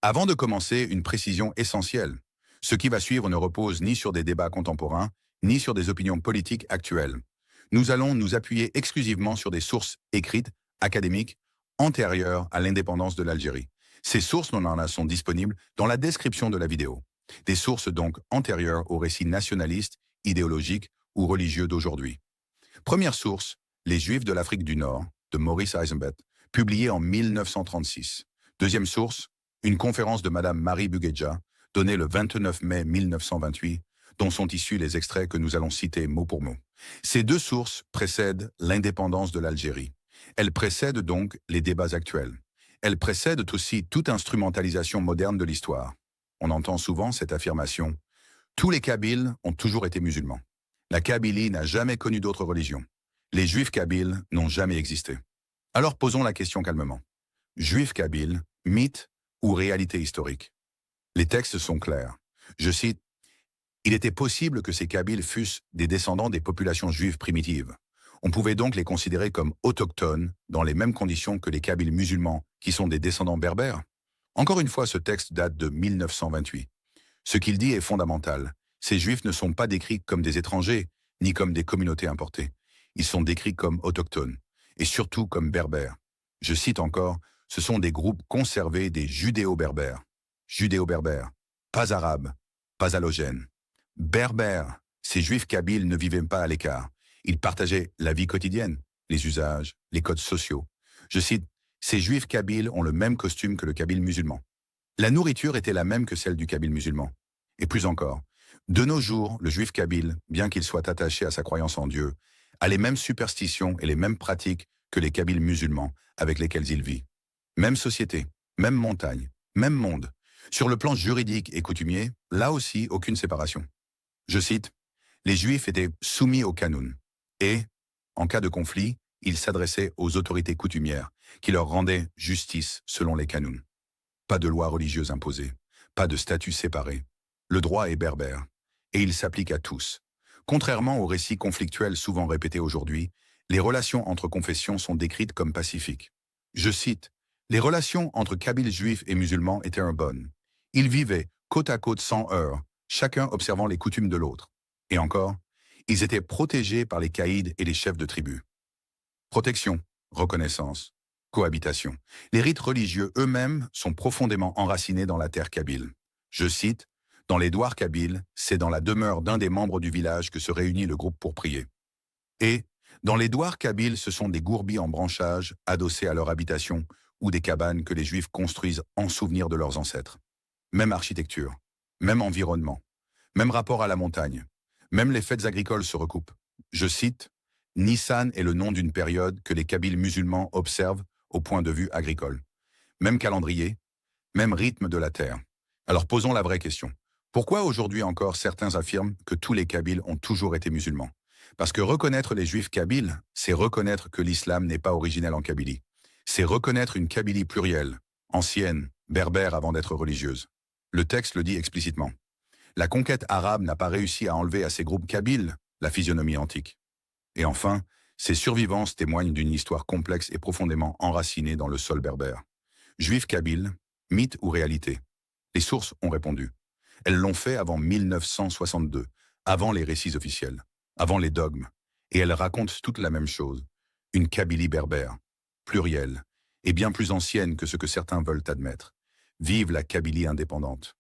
Avant de commencer, une précision essentielle. Ce qui va suivre ne repose ni sur des débats contemporains, ni sur des opinions politiques actuelles. Nous allons nous appuyer exclusivement sur des sources écrites, académiques, antérieures à l'indépendance de l'Algérie. Ces sources, nous en sont disponibles dans la description de la vidéo. Des sources donc antérieures aux récits nationalistes, idéologiques ou religieux d'aujourd'hui. Première source, Les Juifs de l'Afrique du Nord, de Maurice Eisenbeth, publié en 1936. Deuxième source, une conférence de Madame Marie Buguedja, donnée le 29 mai 1928, dont sont issus les extraits que nous allons citer mot pour mot. Ces deux sources précèdent l'indépendance de l'Algérie. Elles précèdent donc les débats actuels. Elles précèdent aussi toute instrumentalisation moderne de l'histoire. On entend souvent cette affirmation: tous les Kabyles ont toujours été musulmans. La Kabylie n'a jamais connu d'autre religion. Les Juifs kabyles n'ont jamais existé. Alors posons la question calmement. Juifs kabyles, mythe ou réalité historique? Les textes sont clairs. Je cite: il était possible que ces Kabyles fussent des descendants des populations juives primitives. On pouvait donc les considérer comme autochtones dans les mêmes conditions que les Kabyles musulmans qui sont des descendants berbères. Encore une fois, ce texte date de 1928. Ce qu'il dit est fondamental. Ces Juifs ne sont pas décrits comme des étrangers, ni comme des communautés importées. Ils sont décrits comme autochtones, et surtout comme berbères. Je cite encore: ce sont des groupes conservés des judéo-berbères. Judéo-berbères, pas arabes, pas halogènes. Berbères, ces Juifs kabyles ne vivaient pas à l'écart. Ils partageaient la vie quotidienne, les usages, les codes sociaux. Je cite: ces Juifs kabyles ont le même costume que le kabyle musulman. La nourriture était la même que celle du kabyle musulman. Et plus encore, de nos jours, le Juif kabyle, bien qu'il soit attaché à sa croyance en Dieu, a les mêmes superstitions et les mêmes pratiques que les Kabyles musulmans avec lesquels il vit. Même société, même montagne, même monde. Sur le plan juridique et coutumier, là aussi, aucune séparation. Je cite: les Juifs étaient soumis au Qanun et, en cas de conflit, ils s'adressaient aux autorités coutumières qui leur rendaient justice selon les Qanun. Pas de loi religieuse imposée, pas de statut séparé. Le droit est berbère, et il s'applique à tous. Contrairement aux récits conflictuels souvent répétés aujourd'hui, les relations entre confessions sont décrites comme pacifiques. Je cite: les relations entre Kabyles juifs et musulmans étaient bonnes. Ils vivaient côte à côte sans heurts, chacun observant les coutumes de l'autre. Et encore, ils étaient protégés par les caïds et les chefs de tribu. Protection, reconnaissance, cohabitation. Les rites religieux eux-mêmes sont profondément enracinés dans la terre kabyle. Je cite: dans les douars kabyles, c'est dans la demeure d'un des membres du village que se réunit le groupe pour prier. Et, dans les douars kabyles, ce sont des gourbis en branchage adossés à leur habitation ou des cabanes que les Juifs construisent en souvenir de leurs ancêtres. Même architecture, même environnement, même rapport à la montagne, même les fêtes agricoles se recoupent. Je cite: Nissan est le nom d'une période que les Kabyles musulmans observent au point de vue agricole. Même calendrier, même rythme de la terre. Alors posons la vraie question. Pourquoi aujourd'hui encore certains affirment que tous les Kabyles ont toujours été musulmans? Parce que reconnaître les Juifs kabyles, c'est reconnaître que l'islam n'est pas originel en Kabylie. C'est reconnaître une Kabylie plurielle, ancienne, berbère avant d'être religieuse. Le texte le dit explicitement. La conquête arabe n'a pas réussi à enlever à ces groupes kabyles la physionomie antique. Et enfin, ces survivances témoignent d'une histoire complexe et profondément enracinée dans le sol berbère. Juifs kabyles, mythe ou réalité? Les sources ont répondu. Elles l'ont fait avant 1962, avant les récits officiels, avant les dogmes, et elles racontent toutes la même chose. Une Kabylie berbère, plurielle, et bien plus ancienne que ce que certains veulent admettre. Vive la Kabylie indépendante.